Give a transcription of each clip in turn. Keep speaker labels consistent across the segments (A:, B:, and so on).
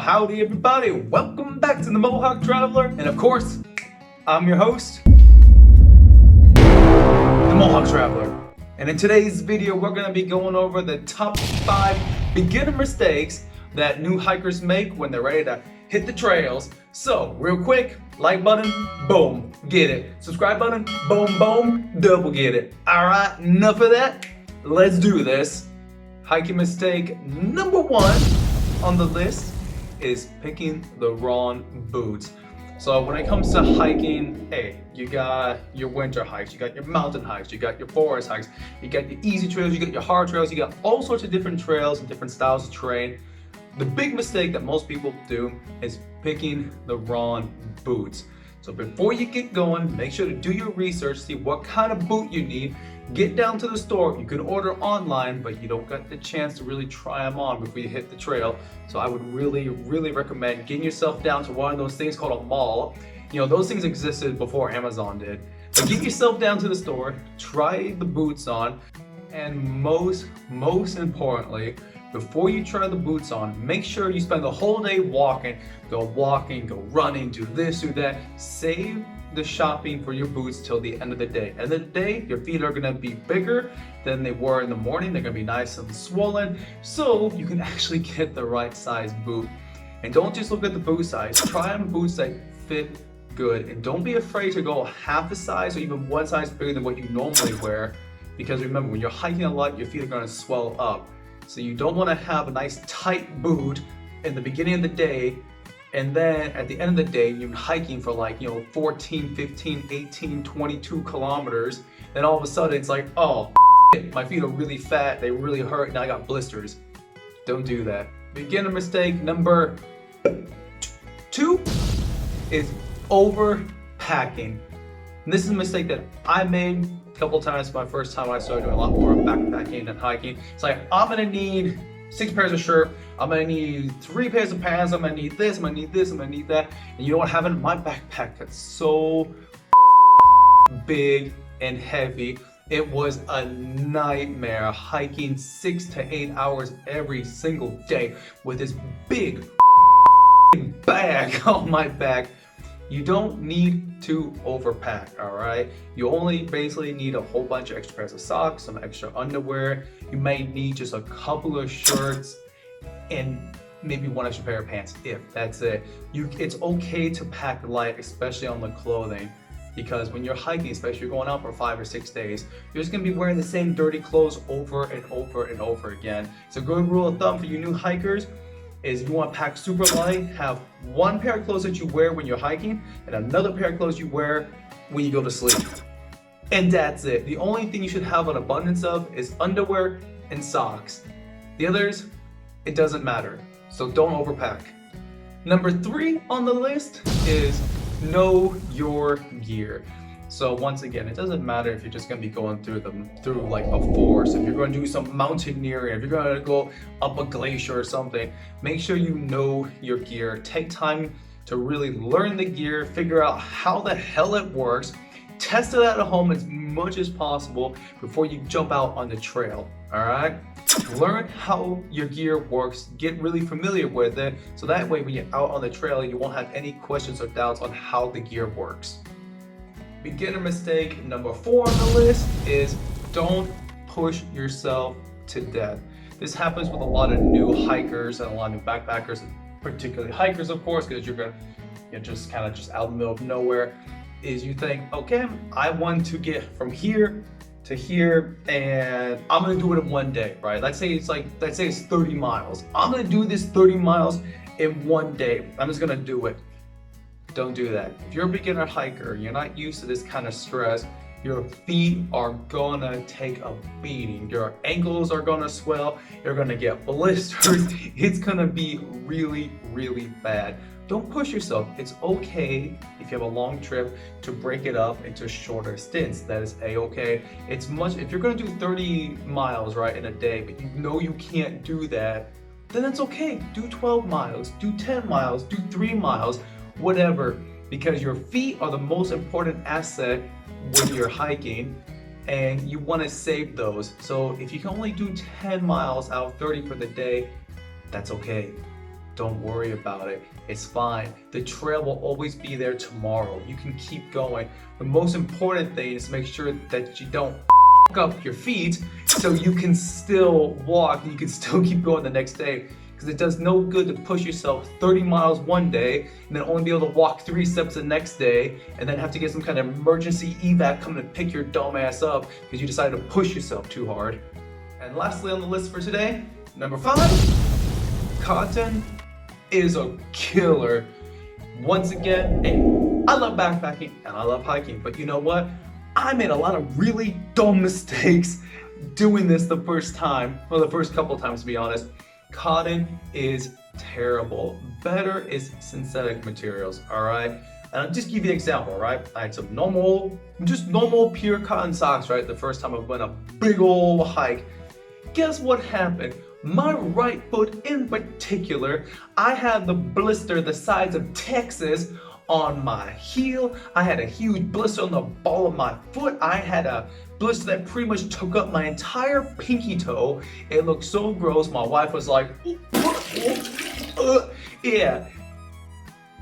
A: howdy everybody, welcome back to the Mohawk Traveler, and of course, I'm your host, the Mohawk Traveler. And in today's video, we're going to be going over the top 5 beginner mistakes that new hikers make when they're ready to hit the trails. So, real quick, like button, boom, get it. Subscribe button, boom, boom, double get it. Alright, enough of that, let's do this. Hiking mistake number 1 on the list is picking the wrong boots. So when it comes to hiking, hey, you got your winter hikes, you got your mountain hikes, you got your forest hikes, you got your easy trails, you got your hard trails, you got all sorts of different trails and different styles of terrain. The big mistake that most people do is picking the wrong boots. So before you get going, make sure to do your research, see what kind of boot you need. Get down to the store. You can order online, but you don't get the chance to really try them on before you hit the trail. So I would really recommend getting yourself down to one of those things called a mall. You know, those things existed before Amazon did. But get yourself down to the store, try the boots on, and most importantly, before you try the boots on, make sure you spend the whole day walking, go running, do this, do that. Save the shopping for your boots till the end of the day. End of the day, your feet are gonna be bigger than they were in the morning. They're gonna be nice and swollen, so you can actually get the right size boot. And don't just look at the boot size. Try on boots that fit good, and don't be afraid to go half a size or even one size bigger than what you normally wear. Because remember, when you're hiking a lot, your feet are gonna swell up. So you don't want to have a nice tight boot in the beginning of the day, and then at the end of the day, you're hiking for 14, 15, 18, 22 kilometers. Then all of a sudden it's like, oh, my feet are really fat, they really hurt, and I got blisters. Don't do that. Beginner mistake number 2 is overpacking. And this is a mistake that I made a couple times. My first time I started doing a lot more backpacking and hiking. It's like, I'm gonna need 6 pairs of shirt, I'm gonna need 3 pairs of pants, I'm gonna need this, I'm gonna need this, I'm gonna need that. And you know what happened? My backpack got so big and heavy. It was a nightmare hiking 6 to 8 hours every single day with this big bag on my back. You don't need to overpack, all right? You only basically need a whole bunch of extra pairs of socks, some extra underwear. You may need just a couple of shirts and maybe 1 extra pair of pants, if that's it. It's okay to pack light, especially on the clothing, because when you're hiking, especially if you're going out for 5 or 6 days, you're just gonna be wearing the same dirty clothes over and over and over again. So a good rule of thumb for you new hikers is if you want to pack super light, have 1 pair of clothes that you wear when you're hiking and another pair of clothes you wear when you go to sleep. And that's it. The only thing you should have an abundance of is underwear and socks. The others, it doesn't matter. So don't overpack. Number 3 on the list is know your gear. So once again, it doesn't matter if you're just gonna be going through like a forest, if you're gonna do some mountaineering, if you're gonna go up a glacier or something, make sure you know your gear. Take time to really learn the gear, figure out how the hell it works, test it at home as much as possible before you jump out on the trail, all right? Learn how your gear works, get really familiar with it, so that way when you're out on the trail, you won't have any questions or doubts on how the gear works. Beginner mistake number 4 on the list is don't push yourself to death. This happens with a lot of new hikers and a lot of new backpackers, particularly hikers, of course, because you're just kind of out in the middle of nowhere. Is you think, okay, I want to get from here to here, and I'm gonna do it in 1 day, right? Let's say it's 30 miles. I'm gonna do this 30 miles in 1 day. I'm just gonna do it. Don't do that. If you're a beginner hiker, you're not used to this kind of stress, your feet are gonna take a beating. Your ankles are gonna swell, you're gonna get blisters. It's gonna be really bad. Don't push yourself. It's okay if you have a long trip to break it up into shorter stints. That is a-okay. If you're gonna do 30 miles, right, in a day, but you know you can't do that, then it's okay. Do 12 miles, do 10 miles, do 3 miles, whatever, because your feet are the most important asset when you're hiking, and you want to save those. So if you can only do 10 miles out of 30 for the day, that's okay. don't worry about it. It's fine. The trail will always be there tomorrow. You can keep going. The most important thing is make sure that you don't up your feet so you can still walk and you can still keep going the next day. Because it does no good to push yourself 30 miles one day and then only be able to walk 3 steps the next day and then have to get some kind of emergency evac coming to pick your dumb ass up because you decided to push yourself too hard. And lastly on the list for today, number 5, cotton is a killer. Once again, hey, I love backpacking and I love hiking, but you know what? I made a lot of really dumb mistakes doing this the first time, well, the first couple times to be honest. Cotton is terrible. Better is synthetic materials, all right? And I'll just give you an example, right? I had some normal pure cotton socks, right? The first time I went a big old hike. Guess what happened? My right foot in particular, I had the blister the size of Texas on my heel. I had a huge blister on the ball of my foot. I had a blister that pretty much took up my entire pinky toe. It looked so gross. My wife was like, yeah.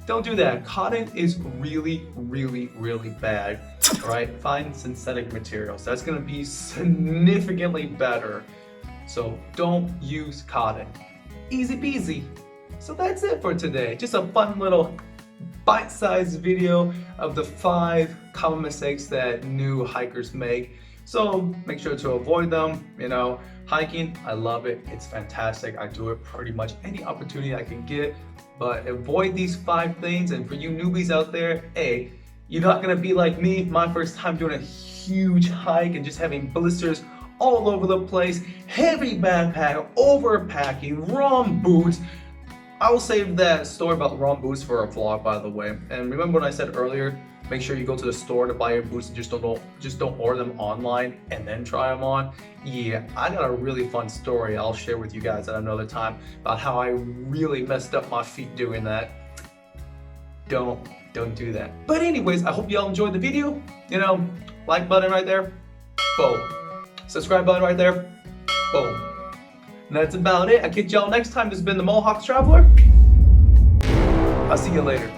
A: Don't do that. Cotton is really, really, really bad. All right, find synthetic materials. That's gonna be significantly better. So don't use cotton. Easy peasy. So that's it for today. Just a fun little bite-sized video of the 5 common mistakes that new hikers make. So make sure to avoid them. You know, hiking, I love it. It's fantastic. I do it pretty much any opportunity I can get, but avoid these 5 things. And for you newbies out there, hey, you're not gonna be like me, my first time doing a huge hike and just having blisters all over the place, heavy backpack, overpacking, wrong boots. I will save that story about wrong boots for a vlog, by the way. And remember what I said earlier, make sure you go to the store to buy your boots and just don't order them online and then try them on. Yeah, I got a really fun story I'll share with you guys at another time about how I really messed up my feet doing that. Don't do that. But anyways, I hope y'all enjoyed the video. You know, like button right there, boom. Subscribe button right there, boom. And that's about it. I'll catch y'all next time. This has been the Mohawk Traveler. I'll see you later.